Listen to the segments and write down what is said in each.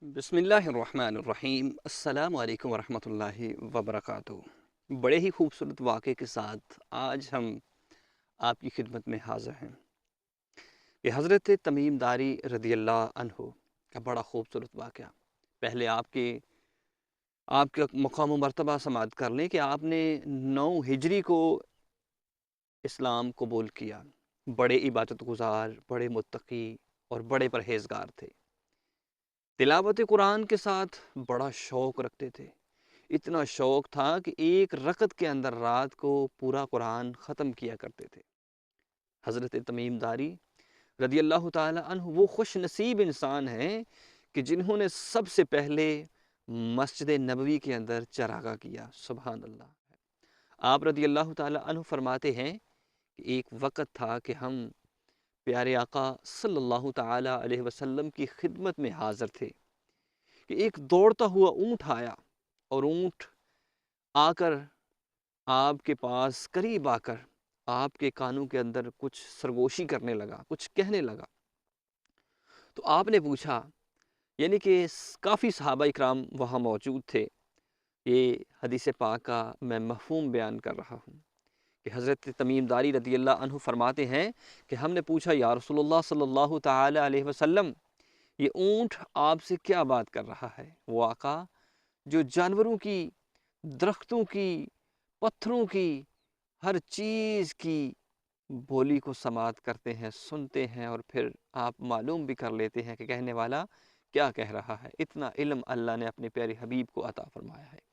بسم اللہ الرحمن الرحیم۔ السلام علیکم ورحمۃ اللہ وبرکاتہ۔ بڑے ہی خوبصورت واقعے کے ساتھ آج ہم آپ کی خدمت میں حاضر ہیں۔ یہ حضرت تمیم داری رضی اللہ عنہ کا بڑا خوبصورت واقعہ۔ پہلے آپ کا مقام و مرتبہ سماعت کر لیں کہ آپ نے 9 ہجری کو اسلام قبول کیا۔ بڑے عبادت گزار، بڑے متقی اور بڑے پرہیزگار تھے۔ تلاوت قرآن کے ساتھ بڑا شوق رکھتے تھے۔ اتنا شوق تھا کہ ایک رکعت کے اندر رات کو پورا قرآن ختم کیا کرتے تھے۔ حضرت تمیم داری رضی اللہ تعالی عنہ وہ خوش نصیب انسان ہیں کہ جنہوں نے سب سے پہلے مسجد نبوی کے اندر چراغاں کیا۔ سبحان اللہ۔ آپ رضی اللہ تعالی عنہ فرماتے ہیں کہ ایک وقت تھا کہ ہم پیارے آقا صلی اللہ تعالی علیہ وسلم کی خدمت میں حاضر تھے کہ ایک دوڑتا ہوا اونٹ آیا، اور اونٹ آ کر آپ کے پاس قریب آ کر آپ کے کانوں کے اندر کچھ سرگوشی کرنے لگا، کچھ کہنے لگا۔ تو آپ نے پوچھا، یعنی کہ کافی صحابہ اکرام وہاں موجود تھے۔ یہ حدیث پاک کا میں مفہوم بیان کر رہا ہوں کہ حضرت تمیم داری رضی اللہ عنہ فرماتے ہیں کہ ہم نے پوچھا، یا رسول اللہ صلی اللہ تعالی علیہ وسلم، یہ اونٹ آپ سے کیا بات کر رہا ہے؟ وہ آقا جو جانوروں کی، درختوں کی، پتھروں کی، ہر چیز کی بولی کو سماعت کرتے ہیں، سنتے ہیں، اور پھر آپ معلوم بھی کر لیتے ہیں کہ کہنے والا کیا کہہ رہا ہے۔ اتنا علم اللہ نے اپنے پیارے حبیب کو عطا فرمایا ہے۔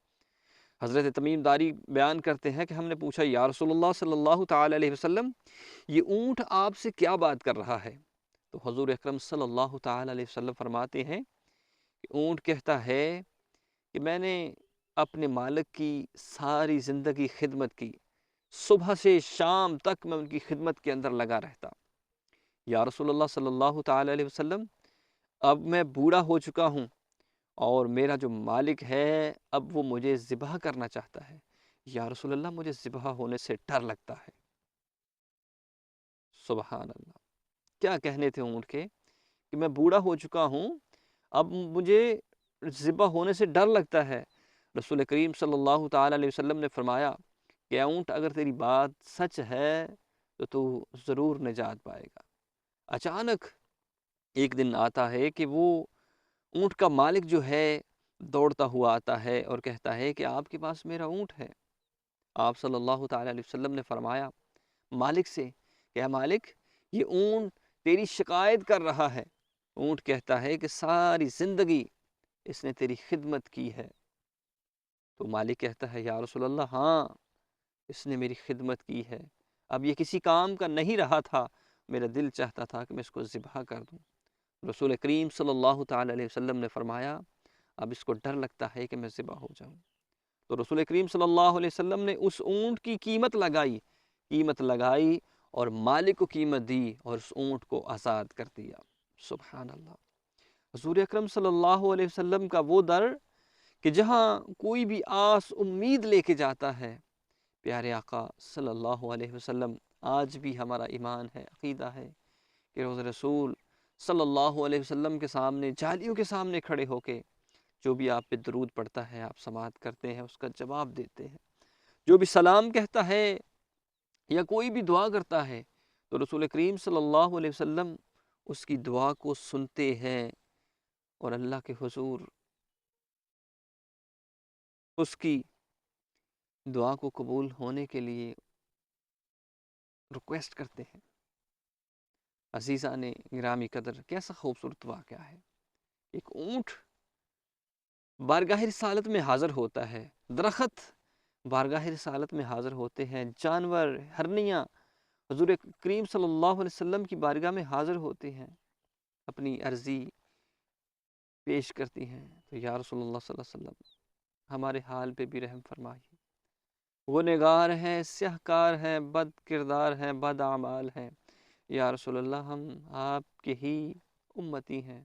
حضرت تمیم داری بیان کرتے ہیں کہ ہم نے پوچھا، یا رسول اللہ صلی اللہ تعالی علیہ وسلم، یہ اونٹ آپ سے کیا بات کر رہا ہے؟ تو حضور اکرم صلی اللہ تعالی علیہ وسلم فرماتے ہیں کہ اونٹ کہتا ہے کہ میں نے اپنے مالک کی ساری زندگی خدمت کی، صبح سے شام تک میں ان کی خدمت کے اندر لگا رہتا۔ یا رسول اللہ صلی اللہ تعالی علیہ وسلم، اب میں بوڑھا ہو چکا ہوں، اور میرا جو مالک ہے اب وہ مجھے ذبح کرنا چاہتا ہے۔ یا رسول اللہ، مجھے ذبح ہونے سے ڈر لگتا ہے۔ سبحان اللہ، کیا کہنے تھے اونٹ کے کہ میں بوڑھا ہو چکا ہوں، اب مجھے ذبح ہونے سے ڈر لگتا ہے۔ رسول کریم صلی اللہ تعالی علیہ وسلم نے فرمایا کہ اونٹ، اگر تیری بات سچ ہے تو ضرور نجات پائے گا۔ اچانک ایک دن آتا ہے کہ وہ اونٹ کا مالک جو ہے دوڑتا ہوا آتا ہے اور کہتا ہے کہ آپ کے پاس میرا اونٹ ہے۔ آپ صلی اللہ تعالی علیہ وسلم نے فرمایا مالک سے کہ اے مالک، یہ اونٹ تیری شکایت کر رہا ہے۔ اونٹ کہتا ہے کہ ساری زندگی اس نے تیری خدمت کی ہے۔ تو مالک کہتا ہے، یا رسول اللہ، ہاں، اس نے میری خدمت کی ہے، اب یہ کسی کام کا نہیں رہا تھا، میرا دل چاہتا تھا کہ میں اس کو ذبح کر دوں۔ رسول کریم صلی اللہ تعالی علیہ وسلم نے فرمایا، اب اس کو ڈر لگتا ہے کہ میں ذبح ہو جاؤں۔ تو رسول کریم صلی اللہ علیہ وسلم نے اس اونٹ کی قیمت لگائی اور مالک کو قیمت دی اور اس اونٹ کو آزاد کر دیا۔ سبحان اللہ۔ حضور اکرم صلی اللہ علیہ وسلم کا وہ در کہ جہاں کوئی بھی آس امید لے کے جاتا ہے، پیارے آقا صلی اللہ علیہ وسلم، آج بھی ہمارا ایمان ہے، عقیدہ ہے کہ روز رسول صلی اللہ علیہ وسلم کے سامنے، جالیوں کے سامنے کھڑے ہو کے جو بھی آپ پہ درود پڑھتا ہے آپ سماعت کرتے ہیں، اس کا جواب دیتے ہیں۔ جو بھی سلام کہتا ہے یا کوئی بھی دعا کرتا ہے تو رسول کریم صلی اللہ علیہ وسلم اس کی دعا کو سنتے ہیں اور اللہ کے حضور اس کی دعا کو قبول ہونے کے لیے ریکویسٹ کرتے ہیں۔ عزیزان گرامی قدر، کیسا خوبصورت واقعہ ہے۔ ایک اونٹ بارگاہ رسالت میں حاضر ہوتا ہے، درخت بارگاہ رسالت میں حاضر ہوتے ہیں، جانور، ہرنیاں حضور کریم صلی اللہ علیہ وسلم کی بارگاہ میں حاضر ہوتے ہیں، اپنی عرضی پیش کرتی ہیں۔ تو یا رسول اللہ صلی اللہ علیہ وسلم، ہمارے حال پہ بھی رحم فرمائیے، وہ نگار ہیں، سیاہ کار ہیں، بد کردار ہیں، بد اعمال ہیں۔ یا رسول اللہ، ہم آپ کے ہی امتی ہیں،